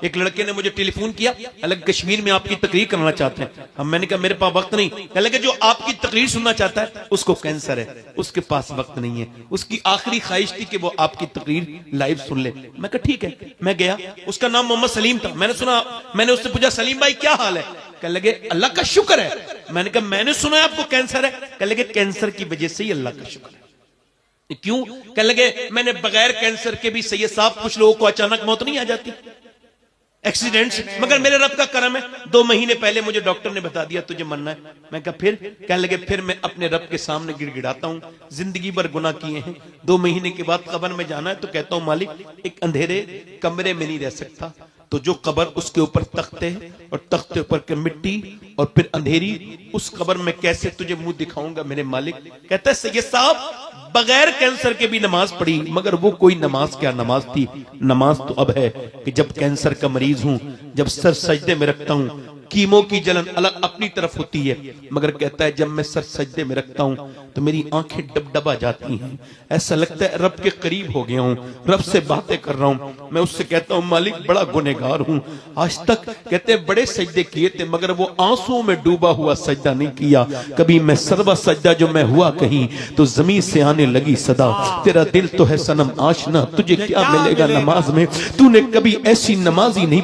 एक लड़के ने मुझे टेलीफोन किया, अलग कश्मीर में आपकी तकरीर करना चाहते हैं। हम मैंने कहा मेरे पास वक्त नहीं। कहने लगे जो आपकी तकरीर सुनना चाहता है उसको कैंसर है, उसके पास वक्त नहीं है, उसकी आखिरी ख्वाहिश थी कि वो आपकी तकरीर लाइव सुन ले। मैं कहा ठीक है। मैं गया, उसका नाम मोहम्मद सलीम था। मैंने उससे पूछा सलीम भाई क्या हाल है? कहने लगे अल्लाह का शुक्र है। मैंने कहा मैंने सुना है आपको कैंसर है। कहने लगे कैंसर की वजह से ही अल्लाह का शुक्र है। क्यों? कहने लगे मैंने बगैर कैंसर के भी सैयद साहब कुछ लोगों को अचानक मौत नहीं आ जाती, एक्सीडेंट्स, मगर मेरे रब का करम है 2 महीने पहले मुझे डॉक्टर ने बता दिया तुझे मरना है। मैं कहा फिर? कहने लगे फिर मैं अपने रब के सामने गिड़गिड़ाता हूं, जिंदगी भर गुनाह किए हैं, 2 महीने के बाद कब्र में जाना है तो कहता हूं मालिक एक अंधेरे कमरे में नहीं रह सकता, तो जो कब्र उसके ऊपर तख्ते और तख्ते ऊपर के मिट्टी और फिर अंधेरी, उस कब्र में कैसे तुझे मुंह दिखाऊंगा मेरे मालिक। कहता है सैयद साहब बगैर कैंसर के भी नमाज पढ़ी, मगर वो कोई नमाज क्या नमाज थी। नमाज तो अब है कि जब कैंसर का मरीज हूं, जब सर सजदे में रखता हूं, कीमो की जलन अलग अपनी तरफ होती है, मगर कहता है जब मैं सर सजदे में रखता हूं तो मेरी आंखें डबडबा जाती हैं, ऐसा लगता है रब के करीब हो गया हूं, रब से बातें कर रहा हूं। मैं उससे कहता हूं मालिक बड़ा गुनहगार हूं, आज तक कहते बड़े सजदे किए थे मगर वो आंसुओं में डूबा हुआ सजदा नहीं किया। कभी मैं सर्वा सजदा जो मैं हुआ कहीं तो जमीन से आने लगी सदा, तेरा दिल तो है सनम आशना, तुझे क्या मिलेगा नमाज में, तूने कभी ऐसी नमाज ही नहीं